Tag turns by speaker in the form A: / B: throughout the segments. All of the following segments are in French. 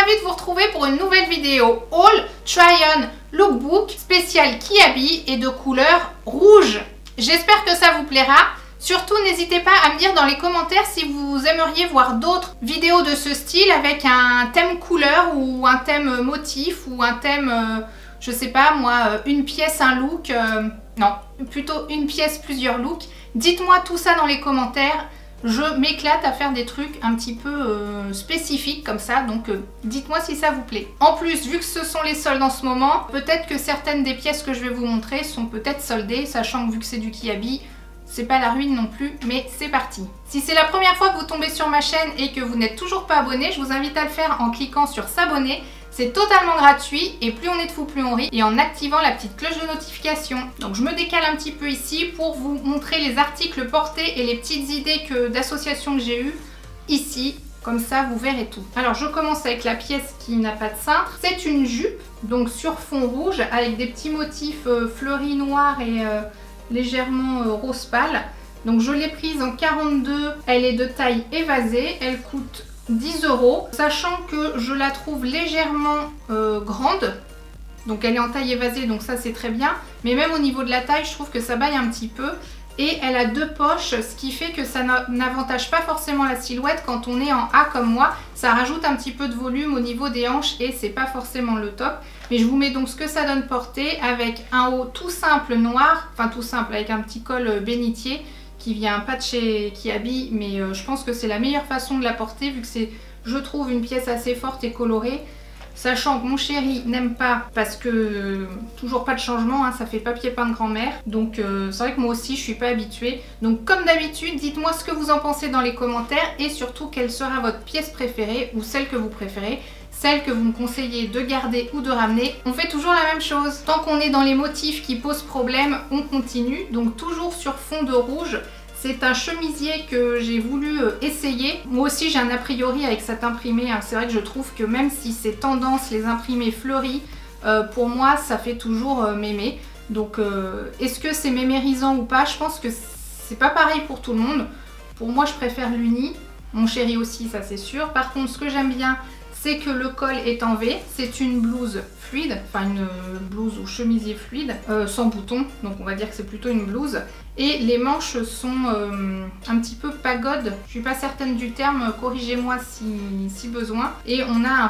A: ravie de vous retrouver pour une nouvelle vidéo haul try-on lookbook spécial Kiabi et de couleur rouge. J'espère que ça vous plaira. Surtout, n'hésitez pas à me dire dans les commentaires si vous aimeriez voir d'autres vidéos de ce style avec un thème couleur ou un thème motif ou un thème, je sais pas moi, une pièce, un look. Non, plutôt une pièce, plusieurs looks. Dites-moi tout ça dans les commentaires. Je m'éclate à faire des trucs un petit peu spécifiques comme ça, donc dites-moi si ça vous plaît. En plus, vu que ce sont les soldes en ce moment, peut-être que certaines des pièces que je vais vous montrer sont peut-être soldées, sachant que vu que c'est du Kiabi, c'est pas la ruine non plus, mais c'est parti. Si c'est la première fois que vous tombez sur ma chaîne et que vous n'êtes toujours pas abonné, je vous invite à le faire en cliquant sur s'abonner. C'est totalement gratuit et plus on est de fou, plus on rit, et en activant la petite cloche de notification. Donc je me décale un petit peu ici pour vous montrer les articles portés et les petites idées d'associations que j'ai eues ici. Comme ça, vous verrez tout. Alors, je commence avec la pièce qui n'a pas de cintre. C'est une jupe, donc sur fond rouge, avec des petits motifs fleuris noirs et légèrement rose pâle. Donc, je l'ai prise en 42. Elle est de taille évasée. Elle coûte 10 €, sachant que je la trouve légèrement grande. Donc, elle est en taille évasée, donc ça, c'est très bien. Mais même au niveau de la taille, je trouve que ça baille un petit peu. Et elle a deux poches, ce qui fait que ça n'avantage pas forcément la silhouette quand on est en A comme moi. Ça rajoute un petit peu de volume au niveau des hanches et c'est pas forcément le top. Mais je vous mets donc ce que ça donne porté avec un haut tout simple noir, enfin tout simple avec un petit col bénitier qui vient pas de chez Kiabi, mais je pense que c'est la meilleure façon de la porter vu que c'est, je trouve, une pièce assez forte et colorée. Sachant que mon chéri n'aime pas parce que toujours pas de changement, hein, ça fait papier peint de grand-mère. Donc c'est vrai que moi aussi je suis pas habituée. Donc comme d'habitude, dites-moi ce que vous en pensez dans les commentaires et surtout quelle sera votre pièce préférée ou celle que vous préférez. Celle que vous me conseillez de garder ou de ramener. On fait toujours la même chose. Tant qu'on est dans les motifs qui posent problème, on continue. Donc toujours sur fond de rouge. C'est un chemisier que j'ai voulu essayer. Moi aussi j'ai un a priori avec cet imprimé. Hein. C'est vrai que je trouve que même si c'est tendance les imprimés fleuris, pour moi ça fait toujours mémé. Donc est-ce que c'est mémérisant ou pas? Je pense que c'est pas pareil pour tout le monde. Pour moi je préfère l'uni. Mon chéri aussi, ça c'est sûr. Par contre ce que j'aime bien, c'est que le col est en V. C'est une blouse fluide, enfin une blouse ou chemisier fluide, sans bouton. Donc on va dire que c'est plutôt une blouse. Et les manches sont un petit peu pagode. Je suis pas certaine du terme, corrigez-moi si besoin. Et on a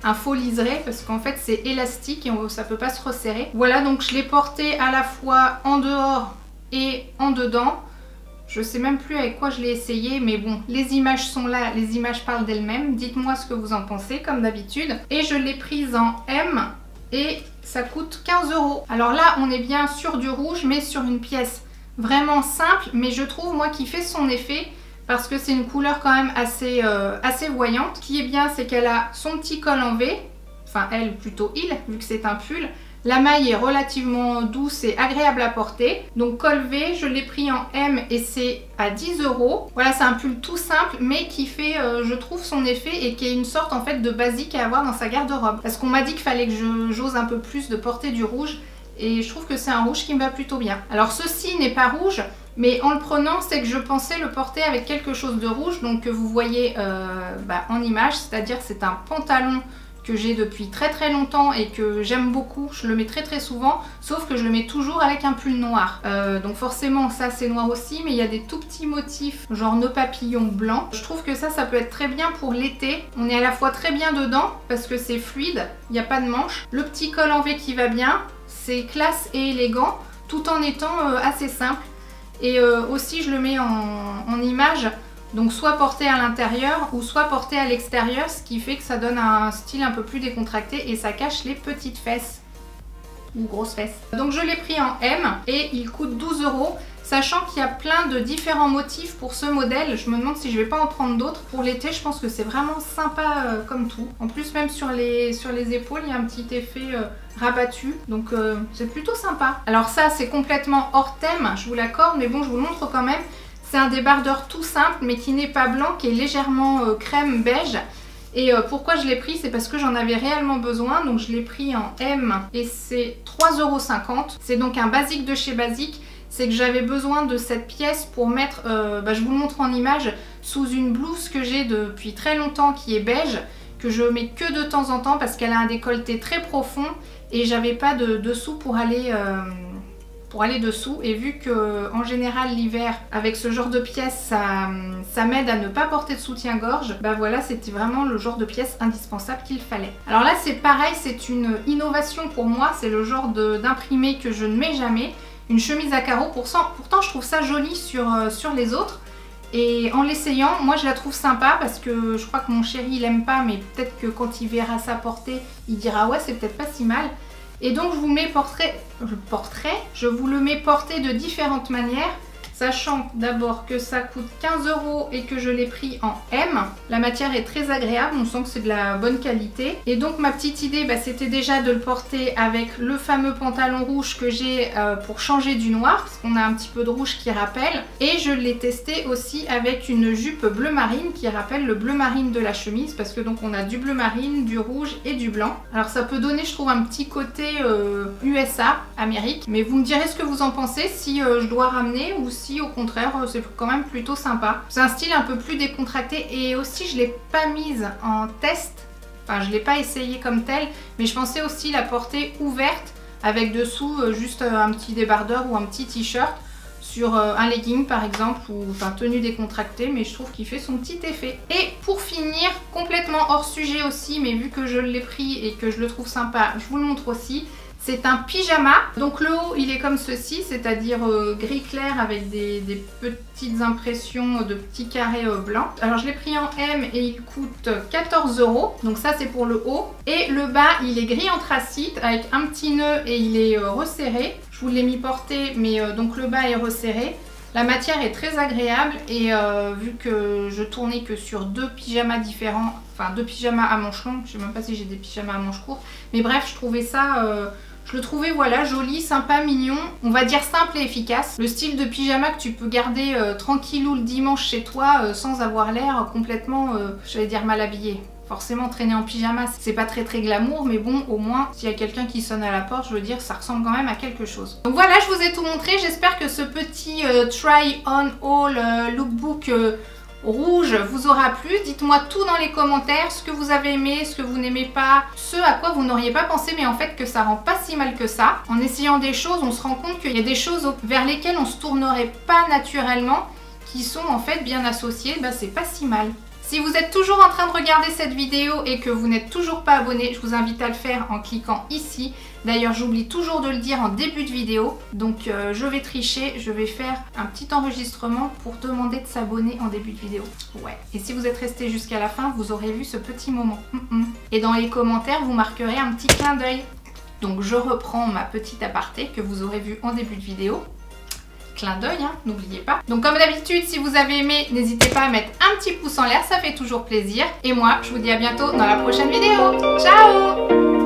A: un faux liseré parce qu'en fait c'est élastique et ça peut pas se resserrer. Voilà, donc je l'ai porté à la fois en dehors et en dedans. Je sais même plus avec quoi je l'ai essayé, mais bon, les images sont là, les images parlent d'elles-mêmes. Dites-moi ce que vous en pensez, comme d'habitude. Et je l'ai prise en M et ça coûte 15 €. Alors là, on est bien sur du rouge, mais sur une pièce vraiment simple, mais je trouve, moi, qui fait son effet, parce que c'est une couleur quand même assez voyante. Ce qui est bien, c'est qu'elle a son petit col en V, enfin elle, plutôt il, vu que c'est un pull. La maille est relativement douce et agréable à porter. Donc col V, je l'ai pris en M et c'est à 10 €. Voilà, c'est un pull tout simple mais qui fait, je trouve, son effet et qui est une sorte en fait de basique à avoir dans sa garde-robe. Parce qu'on m'a dit qu'il fallait que j'ose un peu plus de porter du rouge et je trouve que c'est un rouge qui me va plutôt bien. Alors ceci n'est pas rouge, mais en le prenant, c'est que je pensais le porter avec quelque chose de rouge. Donc que vous voyez en image, c'est-à-dire c'est un pantalon que j'ai depuis très très longtemps et que j'aime beaucoup. Je le mets très très souvent, sauf que je le mets toujours avec un pull noir. Donc forcément ça c'est noir aussi, mais il y a des tout petits motifs genre nœud papillon blanc. Je trouve que ça peut être très bien pour l'été. On est à la fois très bien dedans parce que c'est fluide, il n'y a pas de manche. Le petit col en V qui va bien, c'est classe et élégant tout en étant assez simple. Et aussi je le mets en image. Donc soit porté à l'intérieur ou soit porté à l'extérieur, ce qui fait que ça donne un style un peu plus décontracté et ça cache les petites fesses ou grosses fesses. Donc je l'ai pris en M et il coûte 12 €, sachant qu'il y a plein de différents motifs pour ce modèle. Je me demande si je vais pas en prendre d'autres. Pour l'été, je pense que c'est vraiment sympa comme tout. En plus, même sur les épaules, il y a un petit effet rabattu, donc c'est plutôt sympa. Alors ça, c'est complètement hors thème, je vous l'accorde, mais bon, je vous le montre quand même. C'est un débardeur tout simple mais qui n'est pas blanc, qui est légèrement crème beige. Et pourquoi je l'ai pris, c'est parce que j'en avais réellement besoin. Donc je l'ai pris en M et c'est 3,50 €. C'est donc un basique de chez Basique. C'est que j'avais besoin de cette pièce pour mettre, je vous le montre en image, sous une blouse que j'ai depuis très longtemps qui est beige. que je mets que de temps en temps parce qu'elle a un décolleté très profond et j'avais pas de dessous pour aller dessous. Et vu que en général l'hiver avec ce genre de pièce ça m'aide à ne pas porter de soutien-gorge, bah voilà, c'était vraiment le genre de pièce indispensable qu'il fallait. Alors là c'est pareil, c'est une innovation pour moi, c'est le genre d'imprimé que je ne mets jamais. Une chemise à carreaux, pourtant je trouve ça joli sur les autres. Et en l'essayant, moi je la trouve sympa parce que je crois que mon chéri il aime pas, mais peut-être que quand il verra ça porter, il dira ouais c'est peut-être pas si mal. Et donc je vous mets je vous le mets porté de différentes manières, sachant d'abord que ça coûte 15 € et que je l'ai pris en M. La matière est très agréable, on sent que c'est de la bonne qualité. Et donc ma petite idée, bah, c'était déjà de le porter avec le fameux pantalon rouge que j'ai pour changer du noir, parce qu'on a un petit peu de rouge qui rappelle. Et je l'ai testé aussi avec une jupe bleu marine qui rappelle le bleu marine de la chemise, parce que donc on a du bleu marine, du rouge et du blanc. Alors ça peut donner, je trouve, un petit côté USA, Amérique. Mais vous me direz ce que vous en pensez, si je dois ramener ou si au contraire c'est quand même plutôt sympa. C'est un style un peu plus décontracté et aussi je l'ai pas mise en test, enfin je l'ai pas essayé comme tel, mais je pensais aussi la porter ouverte avec dessous juste un petit débardeur ou un petit t-shirt sur un legging par exemple, ou enfin tenue décontractée, mais je trouve qu'il fait son petit effet. Et pour finir, complètement hors sujet aussi, mais vu que je l'ai pris et que je le trouve sympa, je vous le montre aussi. C'est un pyjama, donc le haut il est comme ceci, c'est-à-dire gris clair avec des petites impressions de petits carrés blancs. Alors je l'ai pris en M et il coûte 14 €, donc ça c'est pour le haut. Et le bas il est gris anthracite avec un petit nœud et il est resserré. Je vous l'ai mis porté, mais donc le bas est resserré. La matière est très agréable et vu que je tournais que sur 2 pyjamas différents, enfin 2 pyjamas à manches longues, je sais même pas si j'ai des pyjamas à manches courtes, mais bref je trouvais ça... je le trouvais voilà joli, sympa, mignon, on va dire simple et efficace. Le style de pyjama que tu peux garder tranquillou le dimanche chez toi sans avoir l'air complètement, j'allais dire mal habillé. Forcément traîner en pyjama c'est pas très glamour, mais bon au moins s'il y a quelqu'un qui sonne à la porte, je veux dire ça ressemble quand même à quelque chose. Donc voilà, je vous ai tout montré, j'espère que ce petit try on haul lookbook rouge vous aura plu. Dites-moi tout dans les commentaires, ce que vous avez aimé, ce que vous n'aimez pas, ce à quoi vous n'auriez pas pensé, mais en fait que ça rend pas si mal que ça. En essayant des choses, on se rend compte qu'il y a des choses vers lesquelles on se tournerait pas naturellement, qui sont en fait bien associées, bah c'est pas si mal. Si vous êtes toujours en train de regarder cette vidéo et que vous n'êtes toujours pas abonné, je vous invite à le faire en cliquant ici. D'ailleurs, j'oublie toujours de le dire en début de vidéo. Donc, je vais tricher, je vais faire un petit enregistrement pour demander de s'abonner en début de vidéo. Ouais. Et si vous êtes resté jusqu'à la fin, vous aurez vu ce petit moment. Et dans les commentaires, vous marquerez un petit clin d'œil. Donc, je reprends ma petite aparté que vous aurez vu en début de vidéo. Clin d'œil, hein, n'oubliez pas. Donc comme d'habitude, si vous avez aimé, n'hésitez pas à mettre un petit pouce en l'air, ça fait toujours plaisir. Et moi, je vous dis à bientôt dans la prochaine vidéo. Ciao!